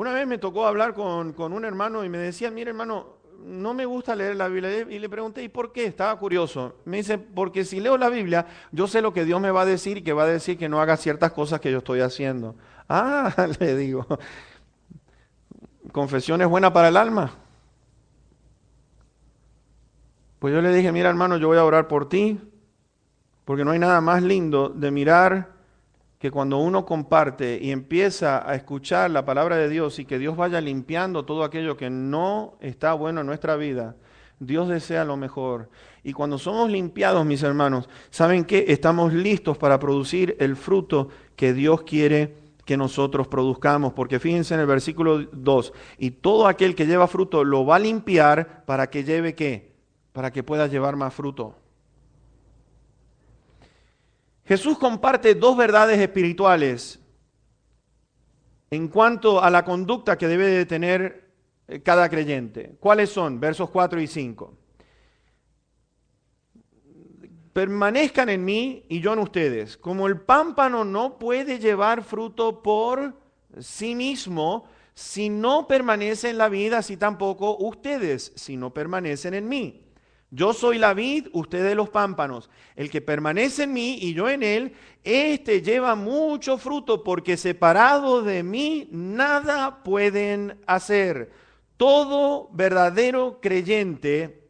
Una vez me tocó hablar con un hermano y me decía, mire hermano, no me gusta leer la Biblia. Y le pregunté, ¿y por qué? Estaba curioso. Me dice, porque si leo la Biblia, yo sé lo que Dios me va a decir y que va a decir que no haga ciertas cosas que yo estoy haciendo. Ah, le digo, ¿confesión es buena para el alma? Pues yo le dije, mira hermano, yo voy a orar por ti, porque no hay nada más lindo de mirar que cuando uno comparte y empieza a escuchar la palabra de Dios y que Dios vaya limpiando todo aquello que no está bueno en nuestra vida, Dios desea lo mejor. Y cuando somos limpiados, mis hermanos, ¿saben qué? Estamos listos para producir el fruto que Dios quiere que nosotros produzcamos. Porque fíjense en el versículo 2, y todo aquel que lleva fruto lo va a limpiar para que lleve ¿qué? Para que pueda llevar más fruto. Jesús comparte dos verdades espirituales en cuanto a la conducta que debe de tener cada creyente. ¿Cuáles son? Versos 4 y 5. Permanezcan en mí y yo en ustedes. Como el pámpano no puede llevar fruto por sí mismo, si no permanece en la vid, así tampoco ustedes, si no permanecen en mí. Yo soy la vid, ustedes los pámpanos. El que permanece en mí y yo en él, éste lleva mucho fruto, porque separado de mí nada pueden hacer. Todo verdadero creyente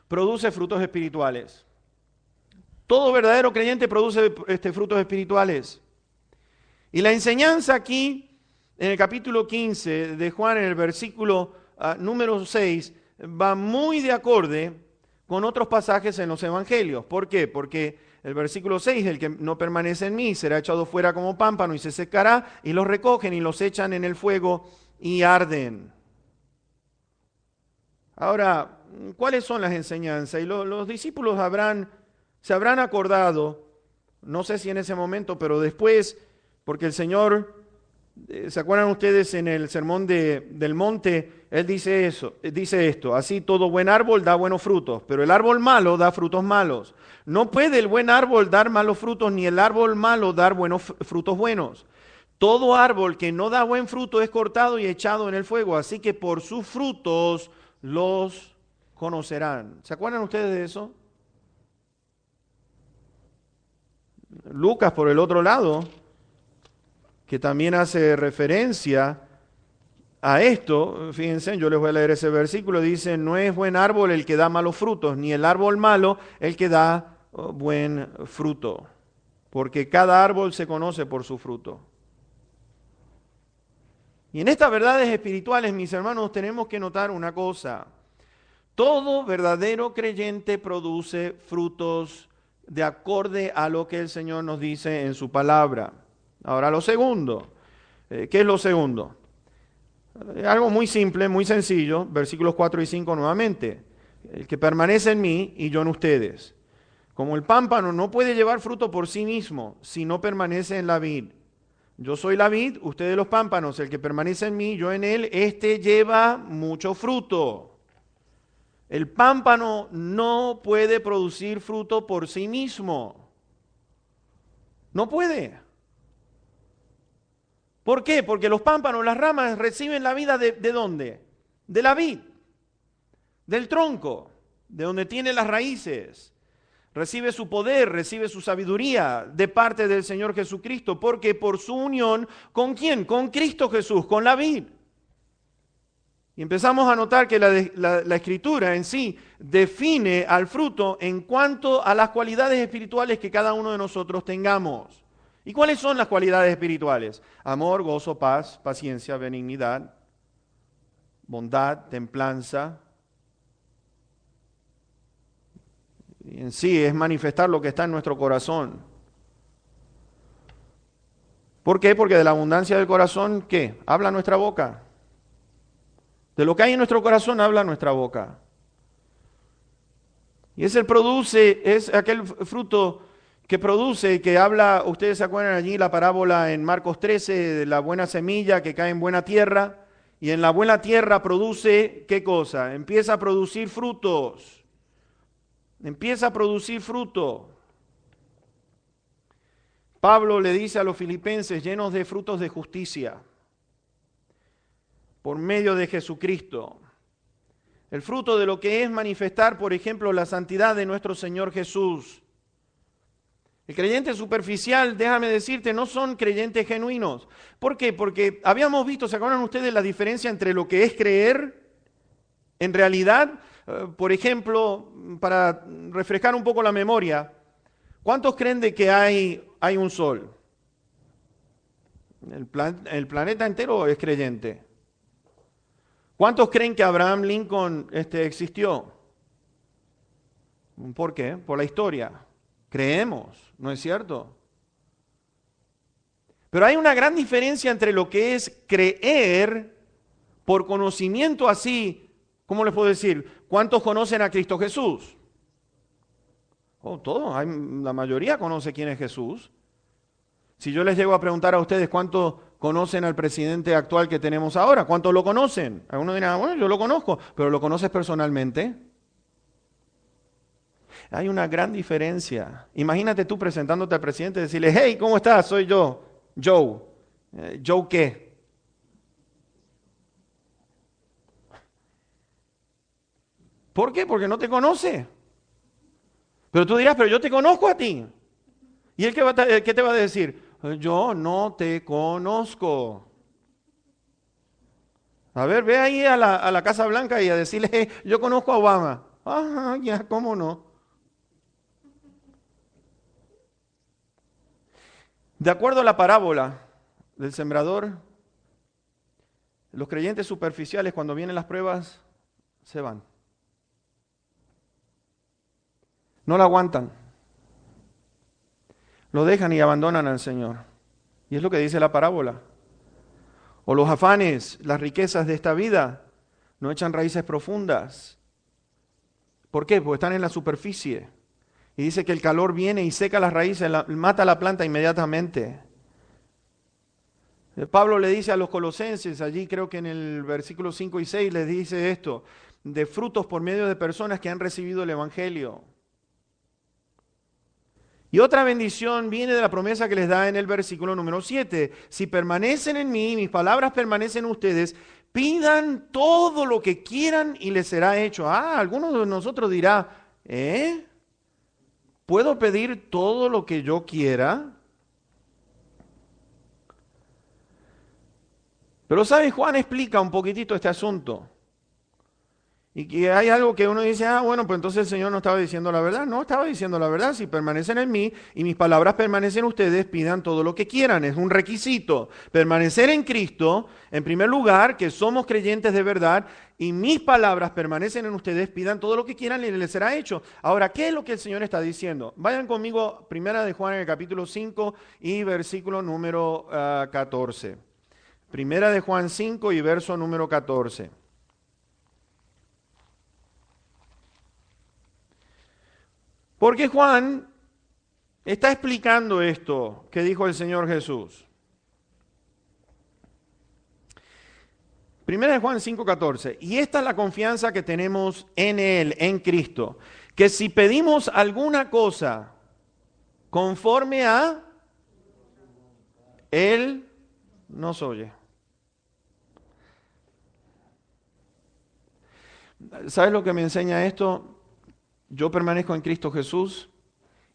produce frutos espirituales. Todo verdadero creyente produce frutos espirituales. Y la enseñanza aquí, en el capítulo 15 de Juan, en el versículo número 6, va muy de acorde con otros pasajes en los evangelios. ¿Por qué? Porque el versículo 6, el que no permanece en mí será echado fuera como pámpano y se secará, y los recogen y los echan en el fuego y arden. Ahora, ¿cuáles son las enseñanzas? Y los discípulos se habrán acordado, no sé si en ese momento, pero después, porque el Señor, ¿se acuerdan ustedes en el sermón del monte? Él dice esto, así todo buen árbol da buenos frutos, pero el árbol malo da frutos malos. No puede el buen árbol dar malos frutos, ni el árbol malo dar frutos buenos. Todo árbol que no da buen fruto es cortado y echado en el fuego, así que por sus frutos los conocerán. ¿Se acuerdan ustedes de eso? Lucas, por el otro lado, que también hace referencia a esto, fíjense, yo les voy a leer ese versículo, dice, no es buen árbol el que da malos frutos, ni el árbol malo el que da buen fruto, porque cada árbol se conoce por su fruto. Y en estas verdades espirituales, mis hermanos, tenemos que notar una cosa. Todo verdadero creyente produce frutos de acorde a lo que el Señor nos dice en su palabra. Ahora lo segundo. ¿Qué es lo segundo? Algo muy simple, muy sencillo, versículos 4 y 5 nuevamente. El que permanece en mí y yo en ustedes. Como el pámpano no puede llevar fruto por sí mismo si no permanece en la vid. Yo soy la vid, ustedes los pámpanos. El que permanece en mí, yo en él, este lleva mucho fruto. El pámpano no puede producir fruto por sí mismo. No puede. ¿Por qué? Porque los pámpanos, las ramas, reciben la vida ¿de dónde? De la vid, del tronco, de donde tiene las raíces. Recibe su poder, recibe su sabiduría de parte del Señor Jesucristo, porque por su unión, ¿con quién? Con Cristo Jesús, con la vid. Y empezamos a notar que la Escritura en sí define al fruto en cuanto a las cualidades espirituales que cada uno de nosotros tengamos. ¿Y cuáles son las cualidades espirituales? Amor, gozo, paz, paciencia, benignidad, bondad, templanza. Y en sí es manifestar lo que está en nuestro corazón. ¿Por qué? Porque de la abundancia del corazón, ¿qué? Habla nuestra boca. De lo que hay en nuestro corazón habla nuestra boca. Y es aquel fruto que produce, que habla, ustedes se acuerdan allí la parábola en Marcos 13 de la buena semilla que cae en buena tierra, y en la buena tierra produce, ¿qué cosa? Empieza a producir frutos. Empieza a producir fruto. Pablo le dice a los filipenses, llenos de frutos de justicia. por medio de Jesucristo. El fruto de lo que es manifestar, por ejemplo, la santidad de nuestro Señor Jesús. El creyente superficial, déjame decirte, no son creyentes genuinos. ¿Por qué? Porque habíamos visto, ¿se acuerdan ustedes la diferencia entre lo que es creer en realidad? Por ejemplo, para refrescar un poco la memoria, ¿cuántos creen de que hay un sol? El planeta entero es creyente. ¿Cuántos creen que Abraham Lincoln existió? ¿Por qué? Por la historia. Creemos, ¿no es cierto? Pero hay una gran diferencia entre lo que es creer por conocimiento así, ¿cómo les puedo decir? ¿Cuántos conocen a Cristo Jesús? Oh, todos, la mayoría conoce quién es Jesús. Si yo les llego a preguntar a ustedes cuántos conocen al presidente actual que tenemos ahora, ¿cuántos lo conocen? Algunos dirán, bueno, yo lo conozco, pero ¿lo conoces personalmente? Hay una gran diferencia. Imagínate tú presentándote al presidente y decirle, hey, ¿cómo estás? Soy yo, Joe. ¿Joe qué? ¿Por qué? Porque no te conoce. Pero tú dirás, pero yo te conozco a ti. ¿Y él qué te va a decir? Yo no te conozco. A ver, ve ahí a la Casa Blanca y a decirle, hey, yo conozco a Obama. Ajá, ya, ¿cómo no? De acuerdo a la parábola del sembrador, los creyentes superficiales cuando vienen las pruebas se van. No la aguantan. Lo dejan y abandonan al Señor. Y es lo que dice la parábola. O los afanes, las riquezas de esta vida no echan raíces profundas. ¿Por qué? Porque están en la superficie. Y dice que el calor viene y seca las raíces, mata la planta inmediatamente. Pablo le dice a los colosenses, allí creo que en el versículo 5 y 6 les dice esto, de frutos por medio de personas que han recibido el Evangelio. Y otra bendición viene de la promesa que les da en el versículo número 7. Si permanecen en mí, mis palabras permanecen en ustedes, pidan todo lo que quieran y les será hecho. Algunos de nosotros dirá, ¿puedo pedir todo lo que yo quiera? Pero ¿sabes? Juan explica un poquitito este asunto. Y que hay algo que uno dice, bueno, pues entonces el Señor no estaba diciendo la verdad. No estaba diciendo la verdad. Si permanecen en mí y mis palabras permanecen en ustedes, pidan todo lo que quieran. Es un requisito. Permanecer en Cristo, en primer lugar, que somos creyentes de verdad, y mis palabras permanecen en ustedes, pidan todo lo que quieran y les será hecho. Ahora, ¿qué es lo que el Señor está diciendo? Vayan conmigo, primera de Juan en el capítulo 5 y versículo número 14. Primera de Juan 5 y verso número 14. Porque Juan está explicando esto que dijo el Señor Jesús. Primera de Juan 5:14. Y esta es la confianza que tenemos en Él, en Cristo. Que si pedimos alguna cosa conforme a Él, nos oye. ¿Sabes lo que me enseña esto? Yo permanezco en Cristo Jesús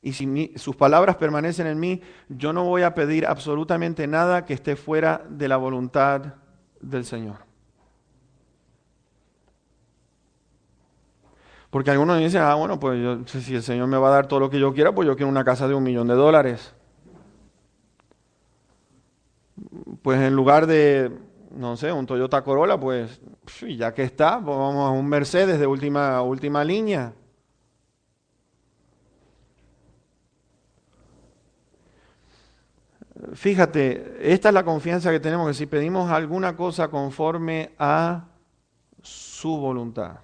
y si sus palabras permanecen en mí, yo no voy a pedir absolutamente nada que esté fuera de la voluntad del Señor. Porque algunos dicen, bueno, pues si el Señor me va a dar todo lo que yo quiera, pues yo quiero una casa de $1.000.000. Pues en lugar de, no sé, un Toyota Corolla, pues ya que está, pues vamos a un Mercedes de última línea. Fíjate, esta es la confianza que tenemos, que si pedimos alguna cosa conforme a su voluntad,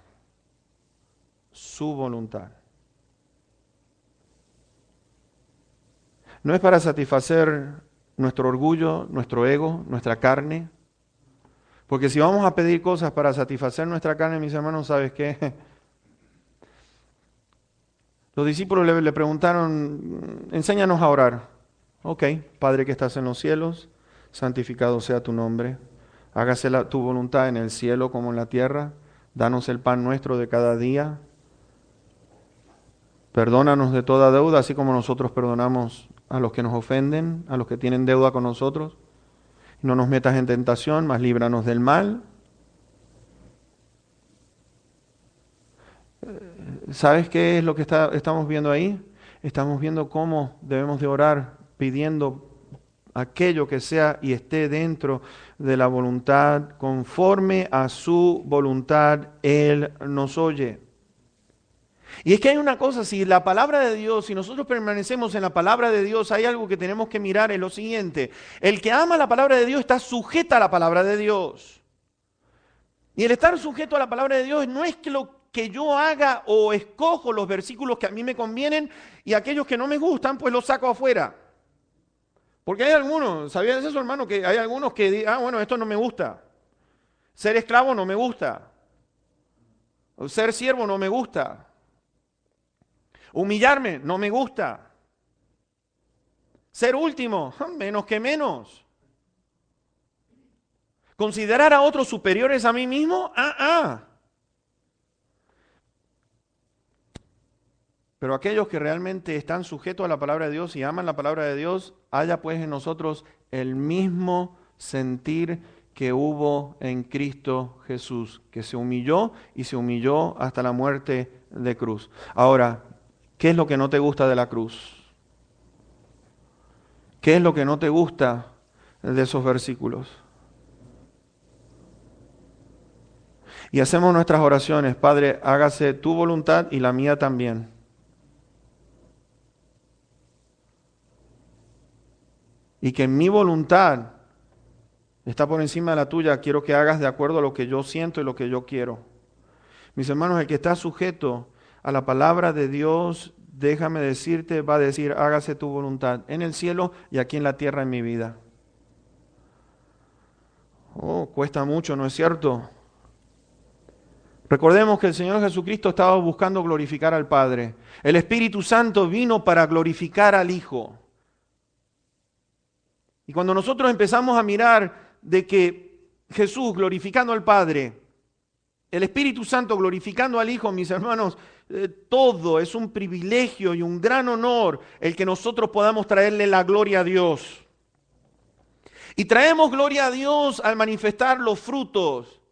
no es para satisfacer nuestro orgullo, nuestro ego, nuestra carne, porque si vamos a pedir cosas para satisfacer nuestra carne, mis hermanos, ¿sabes qué? Los discípulos le preguntaron, enséñanos a orar. Ok, Padre que estás en los cielos, santificado sea tu nombre. Hágase tu voluntad en el cielo como en la tierra. Danos el pan nuestro de cada día. Perdónanos de toda deuda, así como nosotros perdonamos a los que nos ofenden, a los que tienen deuda con nosotros. No nos metas en tentación, mas líbranos del mal. ¿Sabes qué es lo que estamos viendo ahí? Estamos viendo cómo debemos de orar pidiendo aquello que sea y esté dentro de la voluntad, conforme a su voluntad, Él nos oye. Y es que hay una cosa, si la palabra de Dios, si nosotros permanecemos en la palabra de Dios, hay algo que tenemos que mirar, es lo siguiente: el que ama la palabra de Dios está sujeta a la palabra de Dios. Y el estar sujeto a la palabra de Dios no es que lo que yo haga o escojo los versículos que a mí me convienen y aquellos que no me gustan, pues los saco afuera. Porque hay algunos, ¿sabías eso, hermano? Que hay algunos que dicen, bueno, esto no me gusta. Ser esclavo no me gusta. O ser siervo no me gusta. Humillarme no me gusta. Ser último, menos que menos. Considerar a otros superiores a mí mismo, Pero aquellos que realmente están sujetos a la palabra de Dios y aman la palabra de Dios, haya pues en nosotros el mismo sentir que hubo en Cristo Jesús, que se humilló y se humilló hasta la muerte de cruz. Ahora, ¿qué es lo que no te gusta de la cruz? ¿Qué es lo que no te gusta de esos versículos? Y hacemos nuestras oraciones: Padre, hágase tu voluntad y la mía también. Y que mi voluntad está por encima de la tuya. Quiero que hagas de acuerdo a lo que yo siento y lo que yo quiero. Mis hermanos, el que está sujeto a la palabra de Dios, déjame decirte, va a decir: hágase tu voluntad en el cielo y aquí en la tierra en mi vida. Oh, cuesta mucho, ¿no es cierto? Recordemos que el Señor Jesucristo estaba buscando glorificar al Padre. El Espíritu Santo vino para glorificar al Hijo. Y cuando nosotros empezamos a mirar de que Jesús glorificando al Padre, el Espíritu Santo glorificando al Hijo, mis hermanos, todo es un privilegio y un gran honor el que nosotros podamos traerle la gloria a Dios. Y traemos gloria a Dios al manifestar los frutos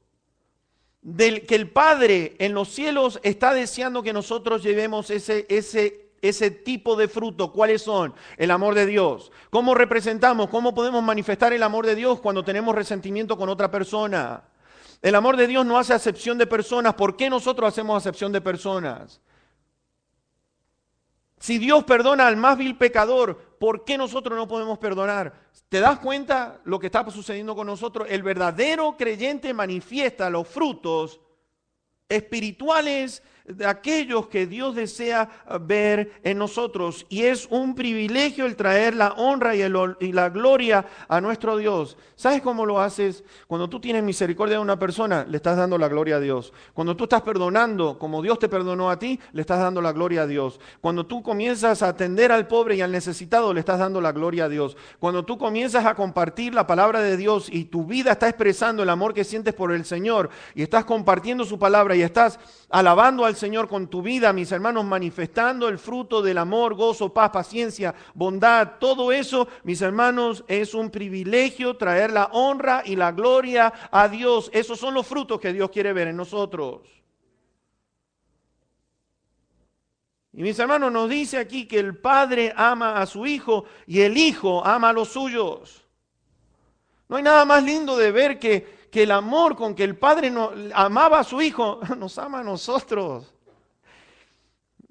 del que el Padre en los cielos está deseando que nosotros llevemos ese tipo de fruto. ¿Cuáles son? El amor de Dios. ¿Cómo representamos? ¿Cómo podemos manifestar el amor de Dios cuando tenemos resentimiento con otra persona? El amor de Dios no hace acepción de personas. ¿Por qué nosotros hacemos acepción de personas? Si Dios perdona al más vil pecador, ¿por qué nosotros no podemos perdonar? ¿Te das cuenta lo que está sucediendo con nosotros? El verdadero creyente manifiesta los frutos espirituales de aquellos que Dios desea ver en nosotros. Y es un privilegio el traer la honra y la gloria a nuestro Dios. ¿Sabes cómo lo haces? Cuando tú tienes misericordia de una persona, le estás dando la gloria a Dios. Cuando tú estás perdonando, como Dios te perdonó a ti, le estás dando la gloria a Dios. Cuando tú comienzas a atender al pobre y al necesitado, le estás dando la gloria a Dios. Cuando tú comienzas a compartir la palabra de Dios y tu vida está expresando el amor que sientes por el Señor y estás compartiendo su palabra y estás alabando al Señor con tu vida, mis hermanos, manifestando el fruto del amor, gozo, paz, paciencia, bondad, todo eso, mis hermanos, es un privilegio traer la honra y la gloria a Dios. Esos son los frutos que Dios quiere ver en nosotros. Y mis hermanos, nos dice aquí que el Padre ama a su Hijo y el Hijo ama a los suyos. No hay nada más lindo de ver que el amor con que el Padre amaba a su Hijo, nos ama a nosotros.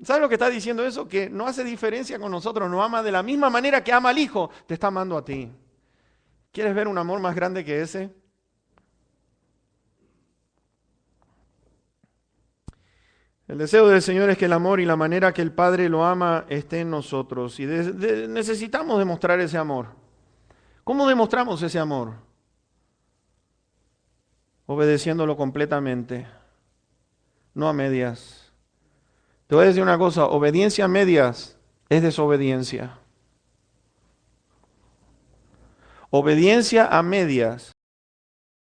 ¿Sabes lo que está diciendo eso? Que no hace diferencia con nosotros, nos ama de la misma manera que ama al Hijo, te está amando a ti. ¿Quieres ver un amor más grande que ese? El deseo del Señor es que el amor y la manera que el Padre lo ama esté en nosotros. Y necesitamos demostrar ese amor. ¿Cómo demostramos ese amor? Obedeciéndolo completamente, no a medias. Te voy a decir una cosa: obediencia a medias es desobediencia. Obediencia a medias